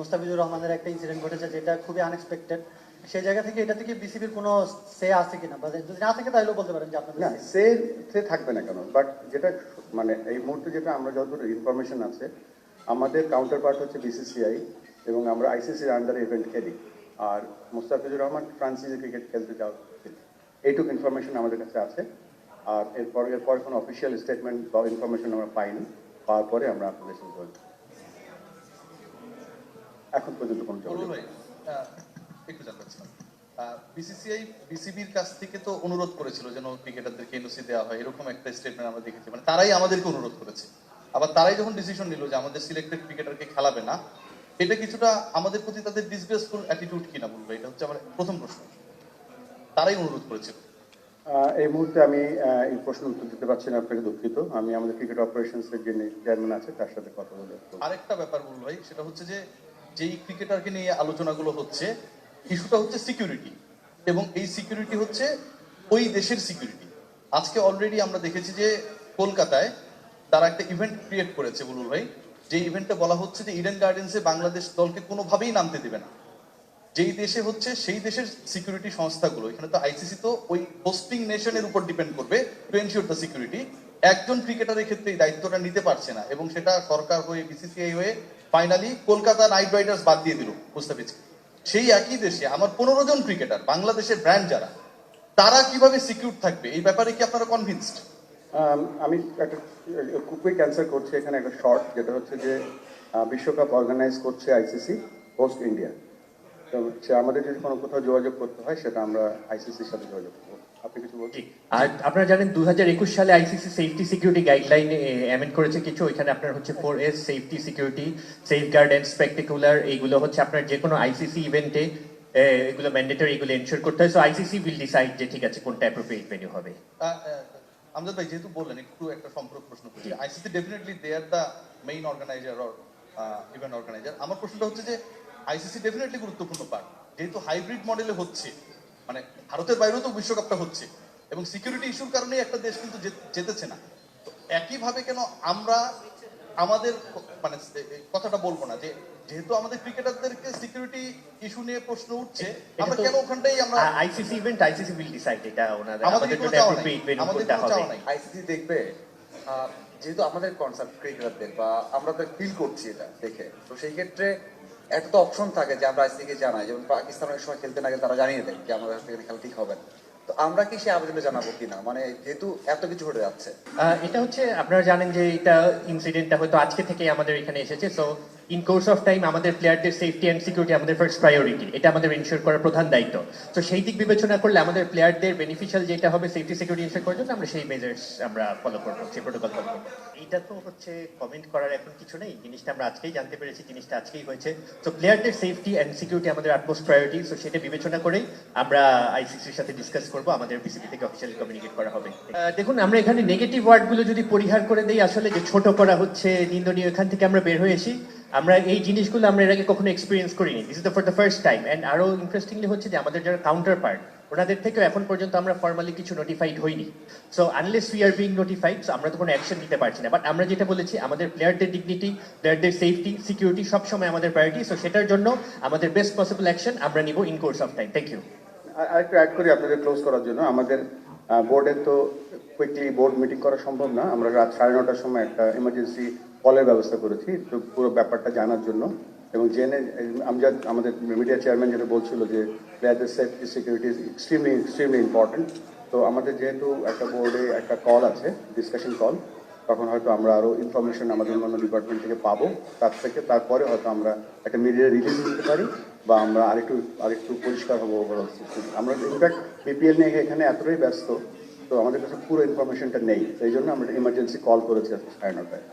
মুস্তাফিজুর রহমানের একটা ইনসিডেন্ট ঘটেছে যেটা খুবই আনএক্সপেক্টেড। সেই জায়গা থেকে এটা থেকে বিসিবির কোনো সে আছে কিনা, বা যদি না থাকে তাহলেও বলতে পারেন যে আপনার না, সে সে থাকবে না কেন, বাট যেটা মানে এই মুহূর্তে যেটা আমরা যতটুকু ইনফরমেশন আছে, আমাদের কাউন্টার পার্ট হচ্ছে বিসিসিআই এবং আমরা আইসিসির আন্ডারে ইভেন্ট খেলি। আর মুস্তাফিজুর রহমান ফ্রান্সিসে ক্রিকেট খেলতে যাওয়া, এইটুকু ইনফরমেশন আমাদের কাছে আছে। আর এরপর কোনো অফিসিয়াল স্টেটমেন্ট বা ইনফরমেশন আমরা পাইনি। পাওয়ার পরে আমরা আপনাদের সাথে বলছি। এখন পর্যন্ত কোনো যোগাযোগ নেই। একটু জানতে চাচ্ছিলাম, বিসিসিআই বিসিবির কাছ থেকে তো অনুরোধ করেছিল যেন ক্রিকেটারদেরকে এনওসি দেওয়া হয়, এরকম একটা স্টেটমেন্ট আমরা দেখেছি। মানে তারাই আমাদেরকে অনুরোধ করেছে, আবার তারাই যখন ডিসিশন নিল যে আমাদের সিলেক্টেড ক্রিকেটারকে খেলাবে না, এটা কিছুটা আমাদের প্রতি তাদের ডিসগ্রেসফুল অ্যাটিটিউড কিনা বলবো, এটা হচ্ছে আমার প্রথম প্রশ্ন। তারাই অনুরোধ করেছিল। এই মুহূর্তে আমি এই প্রশ্ন উত্তর দিতে পারছি না, আপনাকে দুঃখিত। আমি আমাদের ক্রিকেট অপারেশনস এর যিনি চেয়ারম্যান আছে তার সাথে কথা বলে। আরেকটা ব্যাপার বলবো ভাই, সেটা হচ্ছে যে যেই ক্রিকেটারকে নিয়ে আলোচনাগুলো হচ্ছে, ইস্যুটা হচ্ছে সিকিউরিটি, এবং এই সিকিউরিটি হচ্ছে ওই দেশের সিকিউরিটি। আজকে অলরেডি আমরা দেখেছি যে কলকাতায় তারা একটা ইভেন্ট ক্রিয়েট করেছে বুলুল ভাই, যে ইভেন্টে বলা হচ্ছে যে ইডেন গার্ডেন্সে বাংলাদেশ দলকে কোনোভাবেই নামতে দেবে না। যেই দেশে হচ্ছে সেই দেশের সিকিউরিটি সংস্থাগুলো, এখানে তো আইসিসি তো ওই হোস্টিং নেশনের উপর ডিপেন্ড করবে টু এনশিওর দ্য সিকিউরিটি। একজন ক্রিকেটারের ক্ষেত্রে এই দায়িত্বটা নিতে পারছে না, এবং সেটা সরকার হয়ে বিসিসিআই হয়ে ফাইনালি কলকাতা নাইট রাইডার্স বাদ দিয়ে দিল মুস্তাফিজকে। সেই একই দেশে আমার 15 জন ক্রিকেটার, বাংলাদেশের ব্র্যান্ড যারা, তারা কিভাবে সিকিউর থাকবে, এই ব্যাপারে কি আপনারা কনভিন্সড? আমি একটা কুইক অ্যান্সার করছি এখানে, একটা শর্ট, যেটা হচ্ছে যে বিশ্বকাপ অর্গানাইজ করছে আইসিসি, হোস্ট ইন্ডিয়া। তো আমাদের যদি কোনো কোথাও যোগাযোগ করতে হয় সেটা আমরা আইসিসির সাথে যোগাযোগ করবো। আপনি কিছু বলছি। আর আপনারা জানেন 2021 সালে ICC safety security guideline amend করেছে কিছু। ওইখানে আপনার হচ্ছে 4S safety security, safeguard and spectacular, এইগুলো হচ্ছে আপনার যে কোনো আইসিসি ইভেন্টে এগুলো ম্যান্ডেটরি, এগুলো এনশিওর করতে হয়। সো আইসিসি উইল ডিসাইড যে ঠিক আছে কোনটা অ্যাপ্রোপ্রিয়েট ভেন্যু হবে। আমজাদ ভাই যেহেতু বললেন, একটু একটা সম্পর্ক প্রশ্ন করছি। ICC definitely they are the main organizer or event organizer. আমার প্রশ্নটা হচ্ছে যে আইসিসি ডেফিনেটলি গুরুত্বপূর্ণ পার্ট, যেহেতু হাইব্রিড মডেলে হচ্ছে, মানে ভারতের বাইরেও তো বিশ্বকাপটা হচ্ছে, এবং সিকিউরিটি ইস্যুর কারণে একটা দেশ কিন্তু যেতেছে না। তো একইভাবে কেন আমরা আমাদের মানে কথাটা বলবো না যে যেহেতু আমাদের ক্রিকেটারদেরকে সিকিউরিটি ইস্যু নিয়ে প্রশ্ন উঠছে, আমরা কেন ওখানটাই আমরা ICC event ICC will decide এটা ওনাদের, আমাদের জন্য চাওয়া অ্যাপ্রোপ্রিয়েট ভেন্যু আমাদের কোনটা কোনো হবে। চাওয়া নাই। আইসিসি দেখবে, যেহেতু আমাদের কনসার্ট ক্রিকেটারদের বা আমরা তো ফিল করছি এটা দেখে, তো সেই ক্ষেত্রে একটা তো অপশন থাকে যে আমরা আইসিসিকে জানাই, যেমন পাকিস্তান অনেক সময় খেলতে না গেলে তারা জানিয়ে দেয় যে আমাদের থেকে খেলা ঠিক হবে না। তো আমরা কি সে আবেদনে জানাবো কিনা, মানে যেহেতু এত কিছু ঘটে যাচ্ছে। এটা হচ্ছে আপনারা জানেন যে এটা ইনসিডেন্টটা হয়তো আজকে থেকে আমাদের এখানে এসেছে। So in course of time আমাদের প্লেয়ারদের সেফটি অ্যান্ড সিকিউরিটি আমাদের ফার্স্ট প্রায়োরিটি, এটা আমাদের ইনশিওর করার প্রধান দায়িত্ব। তো সেই দিক বিবেচনা করলে আমাদের প্লেয়ারদের বেনিফিশিয়াল যেটা হবে সেফটি সিকিউরিটি ইনশিওর করার জন্য আমরা সেই মেজার্স আমরা ফলো করবো, সেই প্রোটোকল ফলো করবো। এইটা তো হচ্ছে কমেন্ট করার এখন কিছু নেই, জিনিসটা আমরা আজকেই জানতে পেরেছি, জিনিসটা আজকেই হয়েছে। তো প্লেয়ারদের সেফটি অ্যান্ড সিকিউরিটি আমাদের আটমোস্ট প্রায়োরিটি। সো সেটা বিবেচনা করেই আমরা আইসিসির সাথে ডিসকাস করবো, আমাদের বিসিবি থেকে অফিসিয়ালি কমিউনিকেট করা হবে। দেখুন, আমরা এখানে নেগেটিভ ওয়ার্ডগুলো যদি পরিহার করে দেই, আসলে যে ছোট করা হচ্ছে, নিন্দনীয়, এখান থেকে আমরা বের হয়ে আসি। আমরা এই জিনিসগুলো আমরা এর আগে কখনো এক্সপিরিয়েন্স করিনি, this is the for the first time. And আরো ইন্টারেস্টিংলি হচ্ছে যে আমাদের যারা কাউন্টার পার্ট, ওনাদের থেকেও এখন পর্যন্ত আমরা ফর্মালি কিছু নোটিফাইড হইনি। So unless we are being notified, আমরা তো কোনো অ্যাকশন নিতে পারছি না। বাট আমরা যেটা বলেছি, আমাদের প্লেয়ারদের ডিগনিটি, প্লেয়ারদের সেফটি, সিকিউরিটি সবসময় আমাদের প্রায়োরিটি। সো সেটার জন্য আমাদের বেস্ট পসিবল অ্যাকশন আমরা নিব in course of time. Thank you. আরেকটু অ্যাড করি আপনাদের ক্লোজ করার জন্য, আমাদের বোর্ডের তো কুইকলি বোর্ড মিটিং করা সম্ভব না। আমরা রাত 9:30টার সময় একটা এমার্জেন্সি কলের ব্যবস্থা করেছি তো পুরো ব্যাপারটা জানার জন্য, এবং জেনে আমজাদ আমাদের মিডিয়া চেয়ারম্যান যেটা বলছিল যে প্লেয়ারদের safety security is extremely important. তো আমাদের যেহেতু একটা বোর্ডে একটা কল আছে, ডিসকাশন কল, তখন হয়তো আমরা আরও ইনফরমেশন আমাদের অন্যান্য ডিপার্টমেন্ট থেকে পাবো। তারপরে হয়তো আমরা একটা মিডিয়া রিলিজ দিতে পারি, বা আমরা আরেকটু পরিষ্কার হবো ওভারঅল সিস্টেম। আমরা ইনফ্যাক্ট বিপিএল নিয়ে এখানে এতটাই ব্যস্ত, তো আমাদের কাছে পুরো ইনফরমেশনটা নেই, সেই জন্য আমরা ইমার্জেন্সি কল করেছি 9:30টায়।